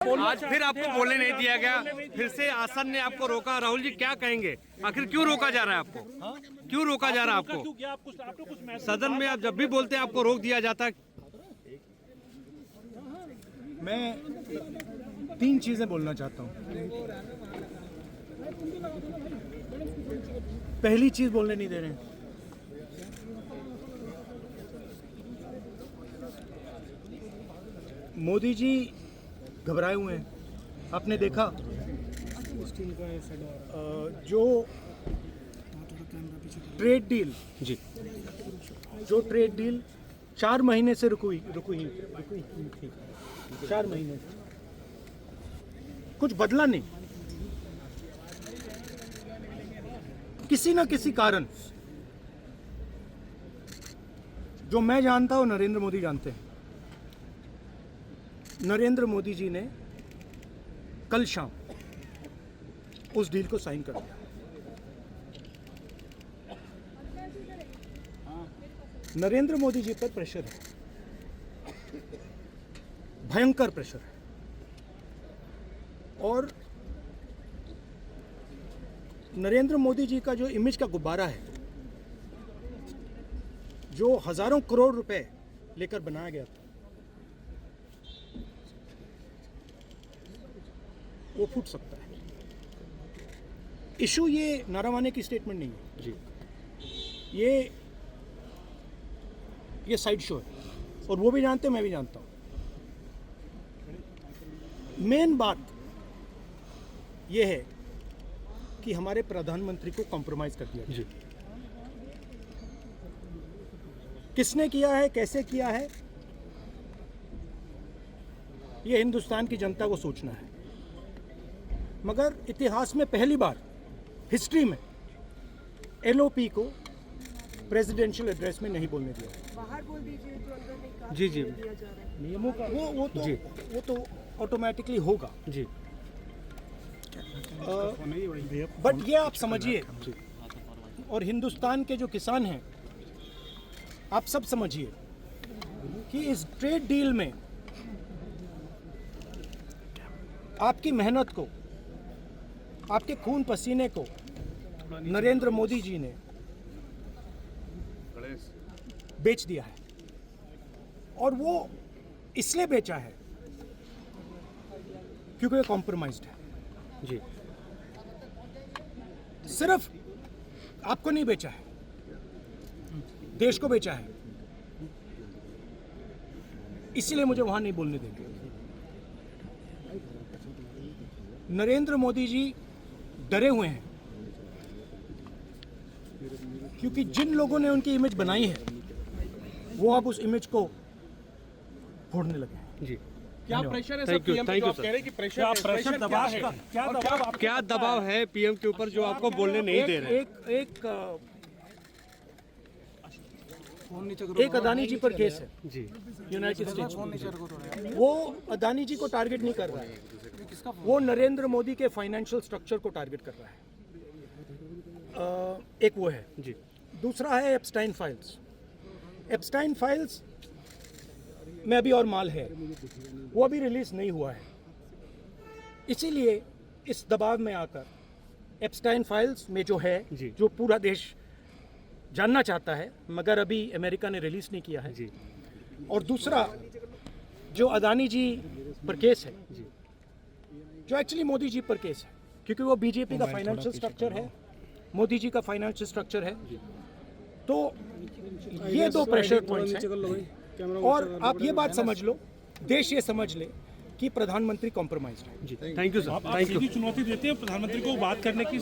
आज फिर आपको बोलने नहीं दिया गया, फिर से आसन ने आपको रोका। राहुल जी क्या कहेंगे, आखिर क्यों रोका जा रहा है आपको? क्यों रोका जा रहा है आपको? सदन में आप जब भी बोलते हैं आपको रोक दिया जाता है। मैं 3 चीजें बोलना चाहता हूं। पहली चीज बोलने नहीं दे रहे हैं। मोदी जी घबराए हुए हैं। आपने देखा जो ट्रेड डील जी, जो ट्रेड डील 4 महीने से रुकी 4 महीने से कुछ बदला नहीं। किसी ना किसी कारण, जो मैं जानता हूं नरेंद्र मोदी जानते हैं, नरेंद्र मोदी जी ने कल शाम उस डील को साइन कर दिया। नरेंद्र मोदी जी पर प्रेशर है, भयंकर प्रेशर है। और नरेंद्र मोदी जी का जो इमेज का गुब्बारा है, जो हजारों करोड़ रुपए लेकर बनाया गया था, वो फूट सकता है। इशू ये नारावाने की स्टेटमेंट नहीं है जी, ये साइड शो है, और वो भी जानते हैं, मैं भी जानता हूं। मेन बात ये है कि हमारे प्रधानमंत्री को कॉम्प्रोमाइज कर दिया जी, किसने किया है, कैसे किया है, ये हिंदुस्तान की जनता को सोचना है। मगर इतिहास में पहली बार, हिस्ट्री में, एलओपी को प्रेसिडेंशियल एड्रेस में नहीं बोलने दिया। बाहर बोल दीजिए, जो अंदर नहीं कहा जी जी, दिया जा रहा है। नियमों का वो तो ऑटोमेटिकली होगा। जी, बट ये आप समझिए, और हिंदुस्तान के जो किसान हैं, आप सब समझिए कि इस ट्रेड डील में आपकी मेहनत को, आपके खून पसीने को नरेंद्र मोदी जी ने बेच दिया है। और वो इसलिए बेचा है क्योंकि ये कॉम्प्रोमाइज्ड है। जी, सिर्फ आपको नहीं बेचा है, देश को बेचा है। इसीलिए मुझे वहां नहीं बोलने देंगे। नरेंद्र मोदी जी डरे हुए हैं, क्योंकि जिन लोगों ने उनकी इमेज बनाई है, वो अब उस इमेज को फोड़ने लगे हैं। जी, क्या प्रेशर है sir? Thank you, PM thank जो यू आप सर। कह रहे हैं कि प्रेशर दबाव है, क्या दबाव है पीएम के ऊपर जो आपको बोलने नहीं दे रहे? एक अदानी जी पर केस है जी, यूनाइटेड स्टेट्स। वो अदानी जी को टारगेट नहीं कर रहा है, वो नरेंद्र मोदी के फाइनेंशियल स्ट्रक्चर को टारगेट कर रहा है। एक वो है जी, दूसरा है एप्स्टाइन फाइल्स। एप्स्टाइन फाइल्स में अभी और माल है, वो अभी रिलीज नहीं हुआ है। इसीलिए इस दबाव में आकर एप्स्टाइन फाइल्स में जो है, जी, जो पूरा देश जानना चाहता है, मगर अभी अमेरिका ने रिलीज नहीं किया है। जी, और दूसरा जो अदानी जी पर केस है, जी, जो एक्चुअली मोदी जी पर केस है, क्योंकि वो बीजेपी का फाइनेंशियल स्ट्रक्चर है, मोदी जी का फाइनेंशियल स्ट्रक्चर है। तो ये 2 प्रेशर पॉइंट्स हैं। और आप ये बात समझ लो, देश ये समझ ले कि प्रधानमंत्री कॉम्प्रोमाइज्ड है। जी, थैंक यू सर, आप थैंक यू। सीधी चुनौती देते हैं प्रधानमंत्री को बात करने की?